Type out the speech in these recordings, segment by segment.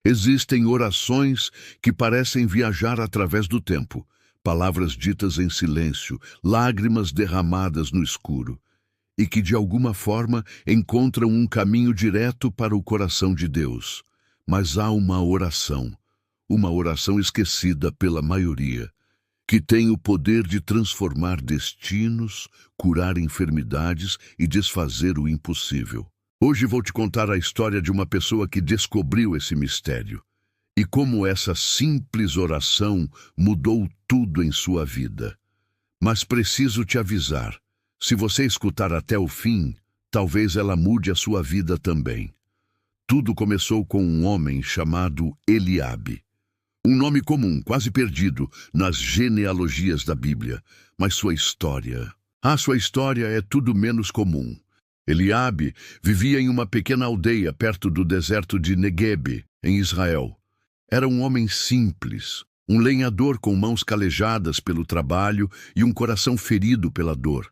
Existem orações que parecem viajar através do tempo, palavras ditas em silêncio, lágrimas derramadas no escuro, e que de alguma forma encontram um caminho direto para o coração de Deus. Mas há uma oração esquecida pela maioria, que tem o poder de transformar destinos, curar enfermidades e desfazer o impossível. Hoje vou te contar a história de uma pessoa que descobriu esse mistério e como essa simples oração mudou tudo em sua vida. Mas preciso te avisar, se você escutar até o fim, talvez ela mude a sua vida também. Tudo começou com um homem chamado Eliabe. Um nome comum, quase perdido nas genealogias da Bíblia, mas sua história é tudo menos comum. Eliabe vivia em uma pequena aldeia perto do deserto de Neguebe, em Israel. Era um homem simples, um lenhador com mãos calejadas pelo trabalho e um coração ferido pela dor.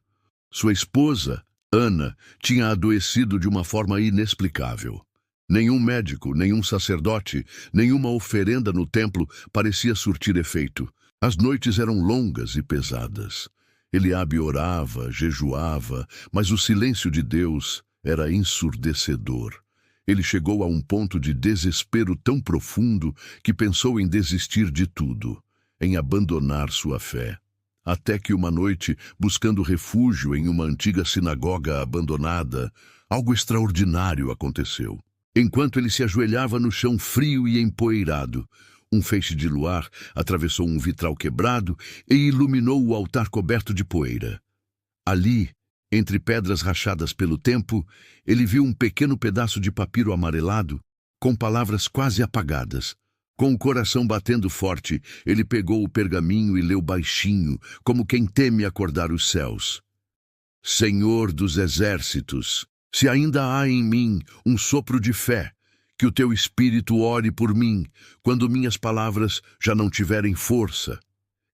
Sua esposa, Ana, tinha adoecido de uma forma inexplicável. Nenhum médico, nenhum sacerdote, nenhuma oferenda no templo parecia surtir efeito. As noites eram longas e pesadas. Eliabe orava, jejuava, mas o silêncio de Deus era ensurdecedor. Ele chegou a um ponto de desespero tão profundo que pensou em desistir de tudo, em abandonar sua fé. Até que uma noite, buscando refúgio em uma antiga sinagoga abandonada, algo extraordinário aconteceu. Enquanto ele se ajoelhava no chão frio e empoeirado, um feixe de luar atravessou um vitral quebrado e iluminou o altar coberto de poeira. Ali, entre pedras rachadas pelo tempo, ele viu um pequeno pedaço de papiro amarelado, com palavras quase apagadas. Com o coração batendo forte, ele pegou o pergaminho e leu baixinho, como quem teme acordar os céus. Senhor dos exércitos, se ainda há em mim um sopro de fé, que o teu Espírito ore por mim, quando minhas palavras já não tiverem força.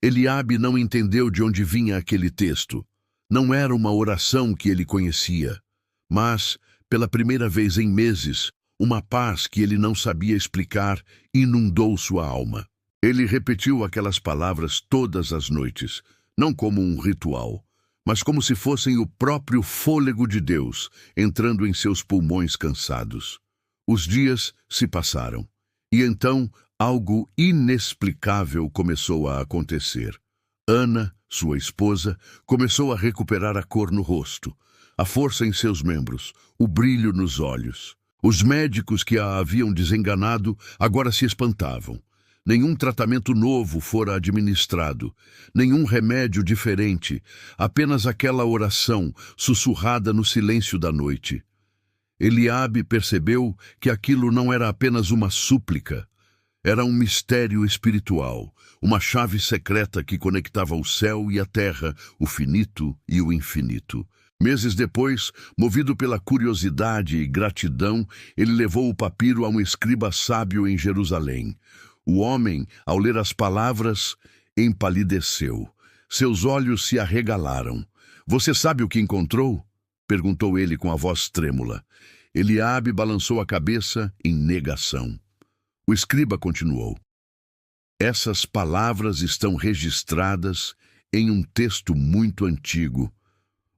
Eliabe não entendeu de onde vinha aquele texto. Não era uma oração que ele conhecia, mas, pela primeira vez em meses, uma paz que ele não sabia explicar inundou sua alma. Ele repetiu aquelas palavras todas as noites, não como um ritual, mas como se fossem o próprio fôlego de Deus entrando em seus pulmões cansados. Os dias se passaram, e então algo inexplicável começou a acontecer. Ana, sua esposa, começou a recuperar a cor no rosto, a força em seus membros, o brilho nos olhos. Os médicos que a haviam desenganado agora se espantavam. Nenhum tratamento novo fora administrado, nenhum remédio diferente, apenas aquela oração sussurrada no silêncio da noite. Eliabe percebeu que aquilo não era apenas uma súplica, era um mistério espiritual, uma chave secreta que conectava o céu e a terra, o finito e o infinito. Meses depois, movido pela curiosidade e gratidão, ele levou o papiro a um escriba sábio em Jerusalém. O homem, ao ler as palavras, empalideceu. Seus olhos se arregalaram. "Você sabe o que encontrou?" perguntou ele com a voz trêmula. Eliabe balançou a cabeça em negação. O escriba continuou: "Essas palavras estão registradas em um texto muito antigo,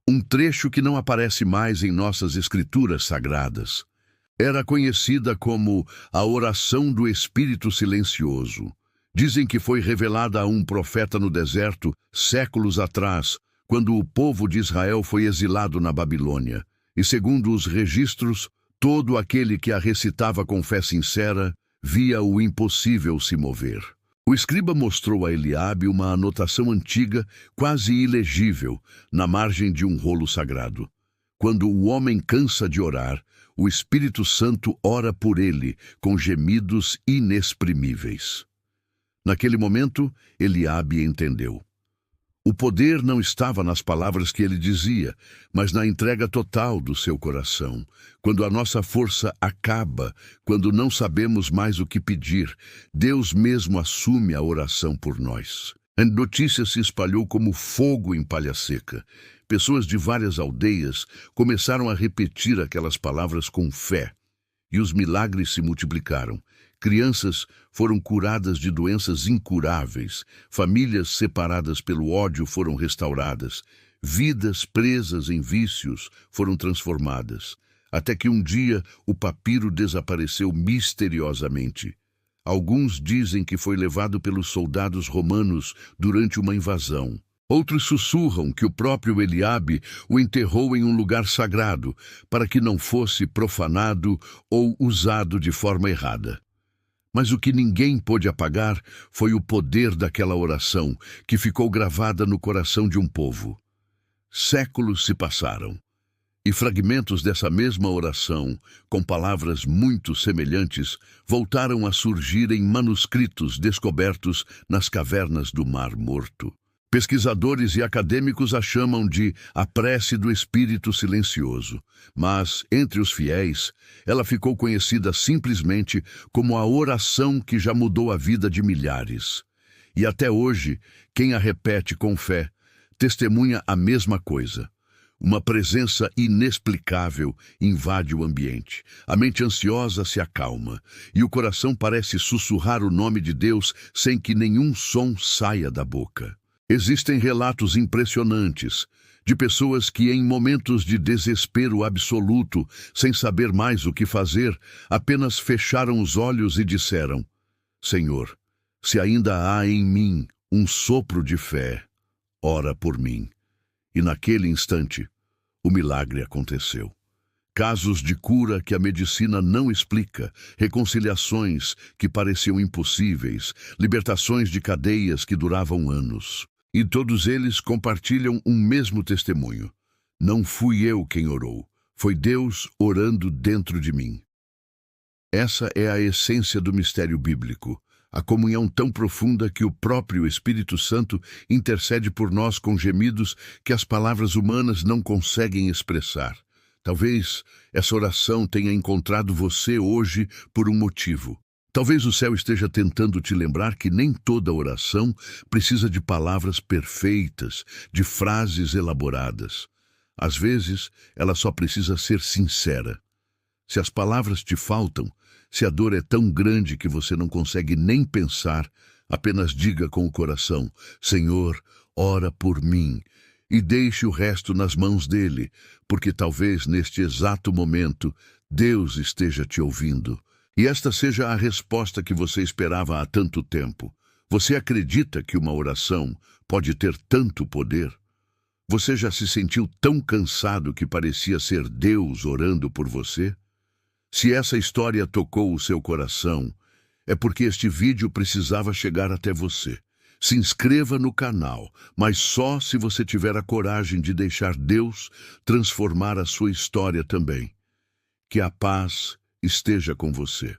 um trecho que não aparece mais em nossas escrituras sagradas. Era conhecida como a oração do Espírito Silencioso. Dizem que foi revelada a um profeta no deserto séculos atrás, quando o povo de Israel foi exilado na Babilônia. E segundo os registros, todo aquele que a recitava com fé sincera via o impossível se mover." O escriba mostrou a Eliabe uma anotação antiga, quase ilegível, na margem de um rolo sagrado. "Quando o homem cansa de orar, o Espírito Santo ora por ele, com gemidos inexprimíveis." Naquele momento, Eliabe entendeu. O poder não estava nas palavras que ele dizia, mas na entrega total do seu coração. Quando a nossa força acaba, quando não sabemos mais o que pedir, Deus mesmo assume a oração por nós. A notícia se espalhou como fogo em palha seca. Pessoas de várias aldeias começaram a repetir aquelas palavras com fé, e os milagres se multiplicaram. Crianças foram curadas de doenças incuráveis, famílias separadas pelo ódio foram restauradas, vidas presas em vícios foram transformadas, até que um dia o papiro desapareceu misteriosamente. Alguns dizem que foi levado pelos soldados romanos durante uma invasão. Outros sussurram que o próprio Eliabe o enterrou em um lugar sagrado, para que não fosse profanado ou usado de forma errada. Mas o que ninguém pôde apagar foi o poder daquela oração, que ficou gravada no coração de um povo. Séculos se passaram, e fragmentos dessa mesma oração, com palavras muito semelhantes, voltaram a surgir em manuscritos descobertos nas cavernas do Mar Morto. Pesquisadores e acadêmicos a chamam de a prece do Espírito Silencioso, mas, entre os fiéis, ela ficou conhecida simplesmente como a oração que já mudou a vida de milhares. E até hoje, quem a repete com fé, testemunha a mesma coisa. Uma presença inexplicável invade o ambiente. A mente ansiosa se acalma, e o coração parece sussurrar o nome de Deus sem que nenhum som saia da boca. Existem relatos impressionantes de pessoas que, em momentos de desespero absoluto, sem saber mais o que fazer, apenas fecharam os olhos e disseram: Senhor, se ainda há em mim um sopro de fé, ora por mim. E naquele instante, o milagre aconteceu. Casos de cura que a medicina não explica, reconciliações que pareciam impossíveis, libertações de cadeias que duravam anos. E todos eles compartilham um mesmo testemunho. Não fui eu quem orou, foi Deus orando dentro de mim. Essa é a essência do mistério bíblico, a comunhão tão profunda que o próprio Espírito Santo intercede por nós com gemidos que as palavras humanas não conseguem expressar. Talvez essa oração tenha encontrado você hoje por um motivo. Talvez o céu esteja tentando te lembrar que nem toda oração precisa de palavras perfeitas, de frases elaboradas. Às vezes, ela só precisa ser sincera. Se as palavras te faltam, se a dor é tão grande que você não consegue nem pensar, apenas diga com o coração: Senhor, ora por mim, e deixe o resto nas mãos dele, porque talvez neste exato momento Deus esteja te ouvindo. E esta seja a resposta que você esperava há tanto tempo. Você acredita que uma oração pode ter tanto poder? Você já se sentiu tão cansado que parecia ser Deus orando por você? Se essa história tocou o seu coração, é porque este vídeo precisava chegar até você. Se inscreva no canal, mas só se você tiver a coragem de deixar Deus transformar a sua história também. Que a paz esteja com você.